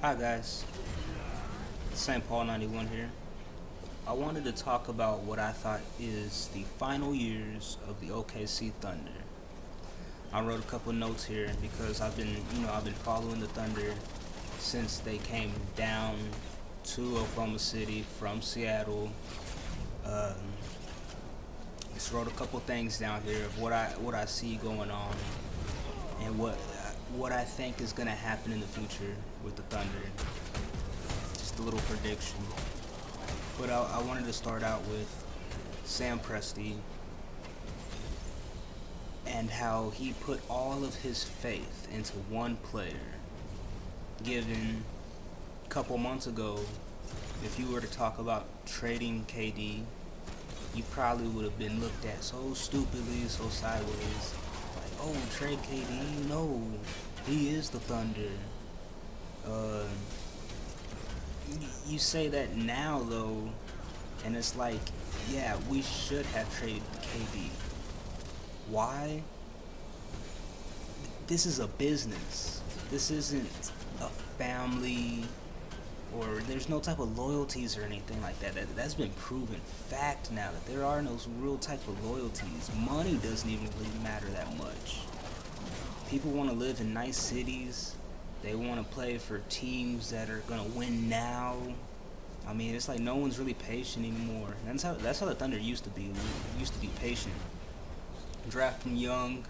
Hi guys, St. Paul 91 here. I wanted to talk about what I thought is the final years of the OKC Thunder. I wrote a couple notes here because I've been following the Thunder since they came down to Oklahoma City from Seattle. Um, just wrote a couple things down here of what I see going on and what I think is gonna happen in the future with the Thunder. Just a little prediction. But I wanted to start out with Sam Presti and how he put all of his faith into one player. Given a couple months ago, if you were to talk about trading KD, you probably would have been looked at so stupidly, so sideways. Like, oh, trade KD? No, he is the Thunder. Uh, you say that now though, and it's like, yeah, we should have traded KD. Why? This is a business. This isn't a family, or there's no type of loyalties or anything like that. That's been proven fact now that there are no real type of loyalties. Money doesn't even really matter that much. People want to live in nice cities. They want to play for teams that are gonna win now. I mean, it's like no one's really patient anymore. That's how the Thunder used to be. We used to be patient. Draft them young,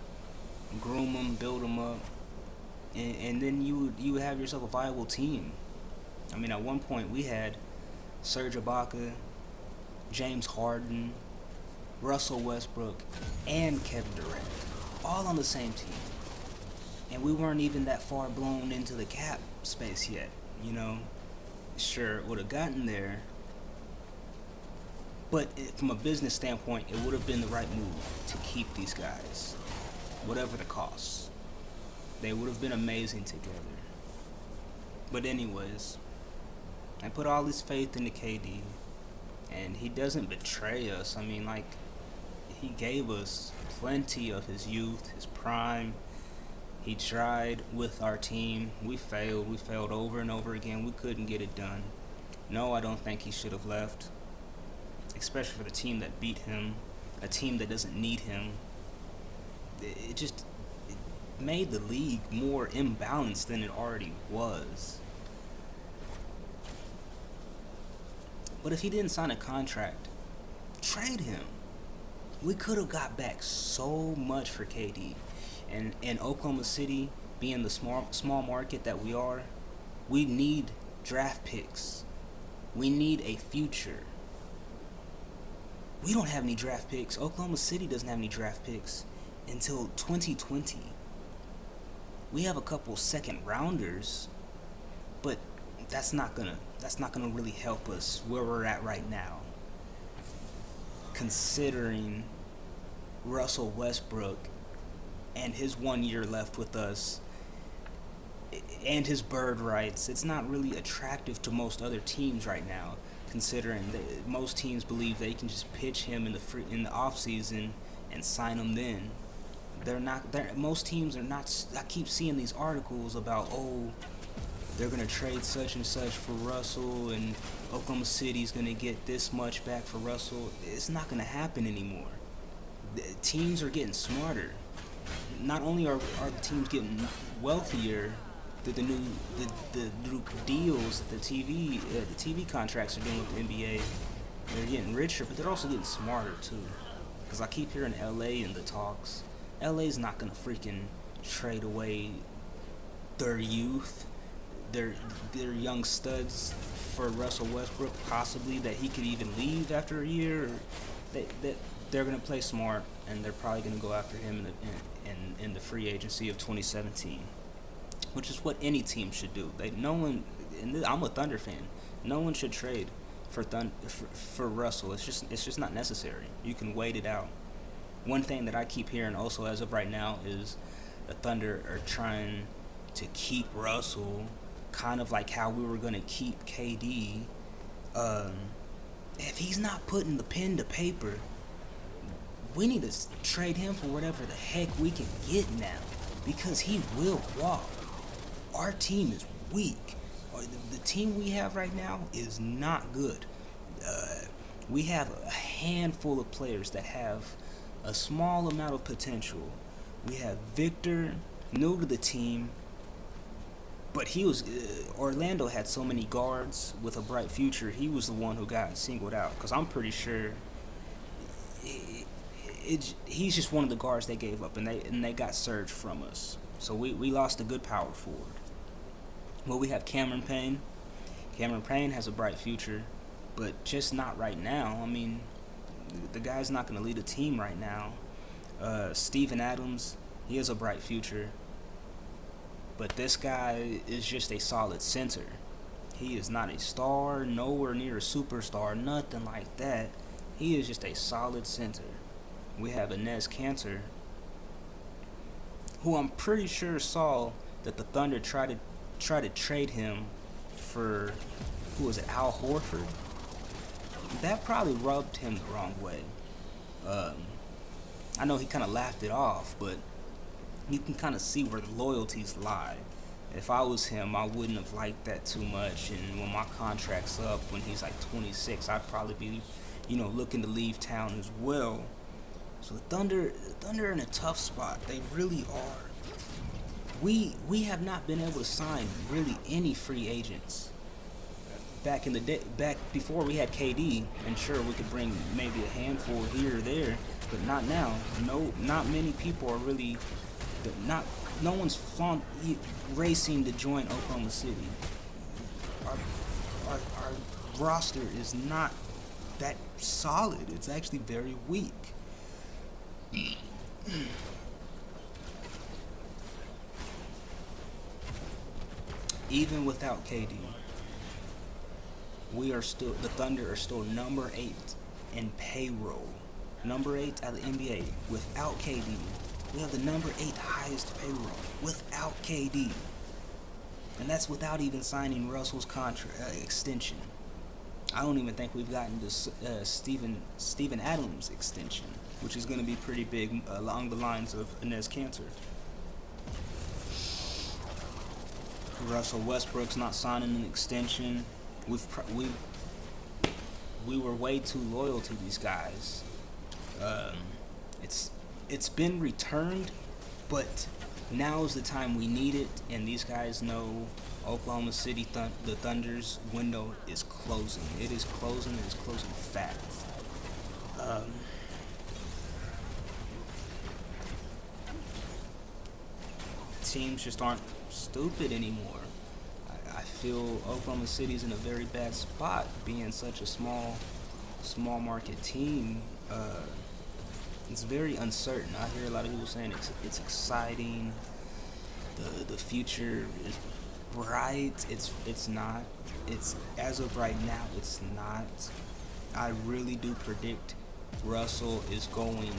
groom them, build them up, and then you would have yourself a viable team. I mean, at one point we had Serge Ibaka, James Harden, Russell Westbrook, and Kevin Durant, all on the same team. And we weren't even that far blown into the cap space yet, you know. Sure, it would have gotten there, but from a business standpoint, it would have been the right move to keep these guys, whatever the cost. They would have been amazing together. But anyways, I put all this faith into KD, and he doesn't betray us. I mean, like, he gave us plenty of his youth, his prime. He tried with our team. We failed. We failed over and over again. We couldn't get it done. No, I don't think he should have left, especially for the team that beat him, a team that doesn't need him. It made the league more imbalanced than it already was. But if he didn't sign a contract, trade him. We could have got back so much for KD. And in Oklahoma City, being the small market that we are, we need draft picks. We need a future. We don't have any draft picks. Oklahoma City doesn't have any draft picks until 2020. We have a couple second rounders, but that's not gonna really help us where we're at right now. Considering Russell Westbrook and his 1 year left with us and his bird rights, it's not really attractive to most other teams right now, considering that most teams believe they can just pitch him in the off season and sign him then. Most teams are not. I keep seeing these articles about, oh, they're gonna trade such and such for Russell, and Oklahoma City's gonna get this much back for Russell. It's not gonna happen anymore. Teams are getting smarter. Not only are the teams getting wealthier through the new deals that the TV contracts are doing with the NBA, they're getting richer, but they're also getting smarter too. Because I keep hearing LA in the talks. LA's not gonna freaking trade away their youth, their young studs for Russell Westbrook, possibly that he could even leave after a year. They're gonna play smart, and they're probably gonna go after him in the free agency of 2017, which is what any team should do. I'm a Thunder fan. No one should trade for Russell. It's just not necessary. You can wait it out. One thing that I keep hearing also as of right now is the Thunder are trying to keep Russell, kind of like how we were gonna keep KD. If he's not putting the pen to paper, we need to trade him for whatever the heck we can get now, because he will walk. Our team is weak. The team we have right now is not good. Uh, we have a handful of players that have a small amount of potential. We have Victor, new to the team, but he was Orlando had so many guards with a bright future. He was the one who got singled out because I'm pretty sure he's just one of the guards they gave up, and they got surged from us. So we lost a good power forward. Well, we have Cameron Payne. Cameron Payne has a bright future, but just not right now. I mean, the guy's not going to lead a team right now. Steven Adams, he has a bright future, but this guy is just a solid center. He is not a star, nowhere near a superstar, nothing like that. He is just a solid center. We have Inez Cantor, who I'm pretty sure saw that the Thunder tried to trade him for, who was it, Al Horford. That probably rubbed him the wrong way. I know he kind of laughed it off, but you can kind of see where the loyalties lie. If I was him, I wouldn't have liked that too much. And when my contract's up, when he's like 26, I'd probably be, looking to leave town as well. So the Thunder are in a tough spot. They really are. We have not been able to sign really any free agents. Back in the day, back before we had KD, and sure we could bring maybe a handful here or there, but not now. No, not many people are really, no one's racing to join Oklahoma City. Our roster is not that solid. It's actually very weak. Even without KD, the Thunder are still number 8 in payroll. Number 8 out of the NBA without KD. We have the number 8 highest payroll without KD. And that's without even signing Russell's contract extension. I don't even think we've gotten to Steven Adams' extension, which is going to be pretty big along the lines of Inez Cantor. Russell Westbrook's not signing an extension. We were way too loyal to these guys. It's been returned, but now is the time we need it, and these guys know Oklahoma City the Thunder's window is closing. It is closing. It is closing fast. Teams just aren't stupid anymore. I feel Oklahoma City's in a very bad spot, being such a small market team. It's very uncertain. I hear a lot of people saying it's exciting. The future is bright. It's not. It's, as of right now, it's not. I really do predict Russell is going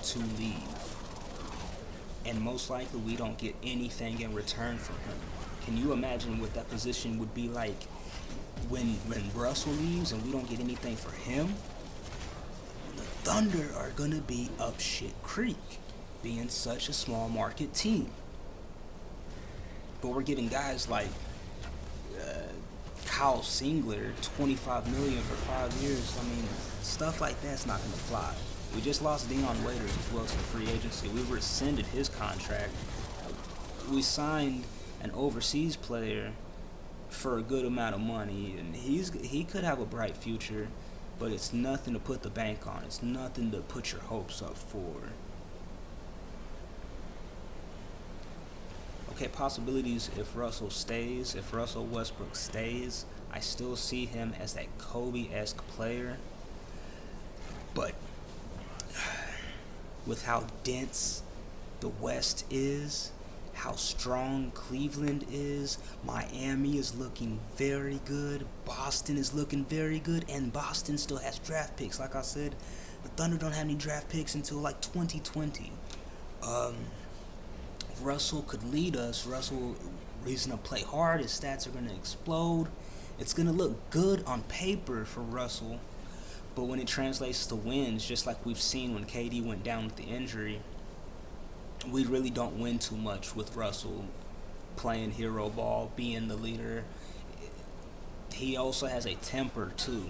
to leave, and most likely we don't get anything in return from him. Can you imagine what that position would be like when Russell leaves and we don't get anything for him? The Thunder are gonna be up shit creek, being such a small market team. But we're getting guys like Kyle Singler, $25 million for 5 years. I mean, stuff like that's not gonna fly. We just lost Dion Waiters as well to the free agency. We rescinded his contract. We signed an overseas player for a good amount of money, and he could have a bright future, but it's nothing to put the bank on. It's nothing to put your hopes up for. Okay, possibilities if Russell Westbrook stays, I still see him as that Kobe-esque player, but with how dense the West is, how strong Cleveland is, Miami is looking very good, Boston is looking very good, and Boston still has draft picks. Like I said, the Thunder don't have any draft picks until like 2020. Russell could lead us. He's going to play hard. His stats are going to explode. It's going to look good on paper for Russell, but when it translates to wins, just like we've seen when KD went down with the injury, we really don't win too much with Russell playing hero ball, being the leader. he also has a temper too.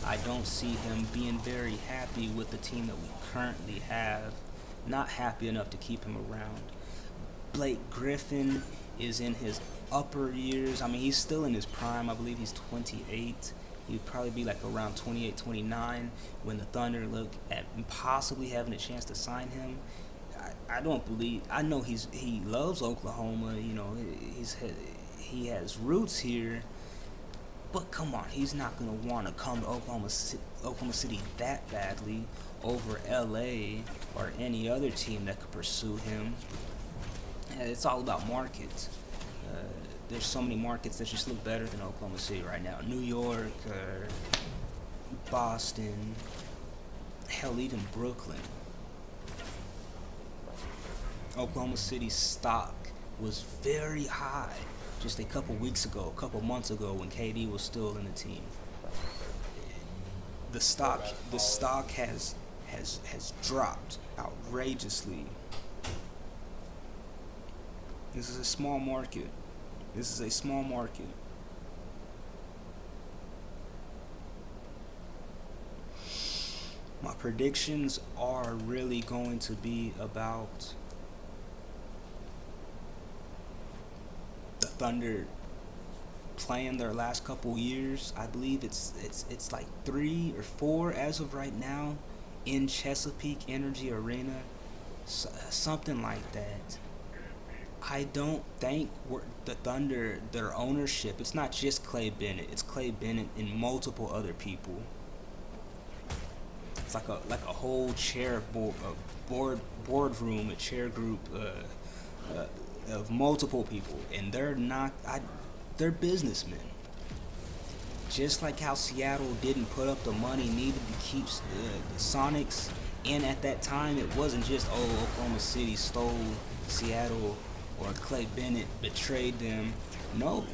I don't see him being very happy with the team that we currently have. Not happy enough to keep him around. Blake Griffin is in his upper years. I mean, he's still in his prime. I believe he's 28. He'd probably be like around 28, 29 when the Thunder look at possibly having a chance to sign him. I don't believe. I know he loves Oklahoma. You know, he has roots here. But come on, he's not gonna want to come to Oklahoma City that badly over LA or any other team that could pursue him. It's all about markets. There's so many markets that just look better than Oklahoma City right now. New York, Boston, hell, even Brooklyn. Oklahoma City's stock was very high just a couple months ago when KD was still in the team. The stock has dropped outrageously. This is a small market. My predictions are really going to be about the Thunder playing their last couple years. I believe it's like 3 or 4 as of right now in Chesapeake Energy Arena, something like that. I don't think the Thunder, their ownership, it's not just Clay Bennett. It's Clay Bennett and multiple other people. It's like a whole boardroom, a chair group of multiple people, and they're businessmen. Just like how Seattle didn't put up the money needed to keep the Sonics in at that time, it wasn't just Oklahoma City stole Seattle or Clay Bennett betrayed them. No.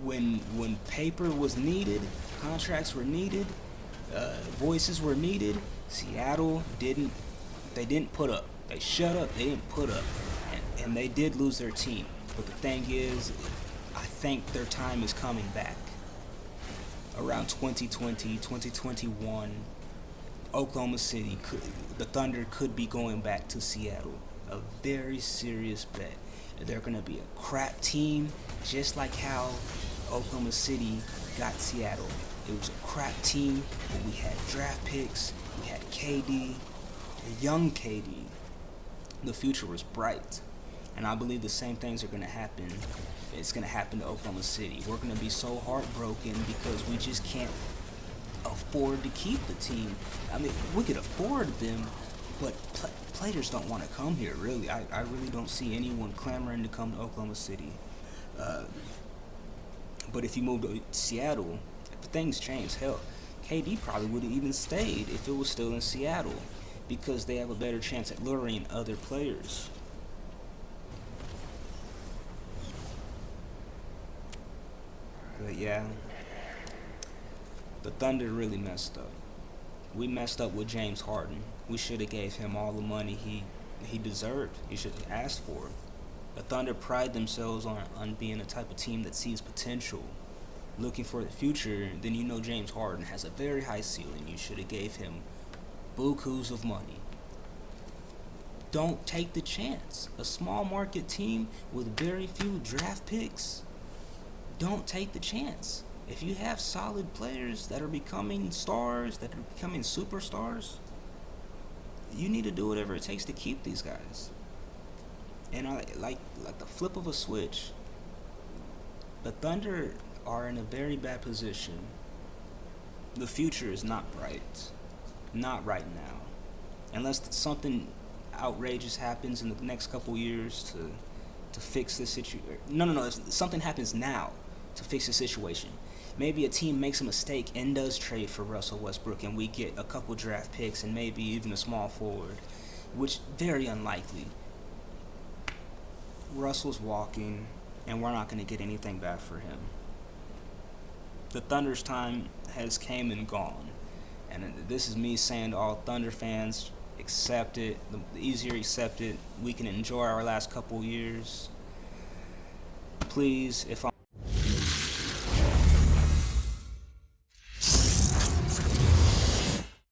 When paper was needed, contracts were needed, voices were needed, Seattle didn't put up. They shut up, they didn't put up. And they did lose their team. But the thing is, I think their time is coming back. Around 2020, 2021, Oklahoma City, the Thunder could be going back to Seattle. A very serious bet. They're going to be a crap team, just like how Oklahoma City got Seattle. It was a crap team, but we had draft picks, we had KD, a young KD. The future was bright. And I believe the same things are going to happen. It's going to happen to Oklahoma City. We're going to be so heartbroken because we just can't afford to keep the team. I mean, we could afford them, but players don't want to come here, really. I really don't see anyone clamoring to come to Oklahoma City. But if you move to Seattle, if things change, hell, KD probably would have even stayed if it was still in Seattle because they have a better chance at luring other players. But yeah, the Thunder really messed up. We messed up with James Harden. We should have gave him all the money he deserved. He should have asked for it. The Thunder pride themselves on being a type of team that sees potential, looking for the future. Then you know James Harden has a very high ceiling. You should have gave him bukus of money. Don't take the chance. A small market team with very few draft picks, don't take the chance. If you have solid players that are becoming stars, that are becoming superstars, you need to do whatever it takes to keep these guys. And like the flip of a switch, the Thunder are in a very bad position. The future is not bright. Not right now. Unless something outrageous happens in the next couple years to fix the situation. No. Something happens now to fix the situation. Maybe a team makes a mistake and does trade for Russell Westbrook, and we get a couple draft picks and maybe even a small forward, which very unlikely. Russell's walking, and we're not going to get anything back for him. The Thunder's time has came and gone, and this is me saying to all Thunder fans, accept it. The easier you accept it, we can enjoy our last couple years. Please, if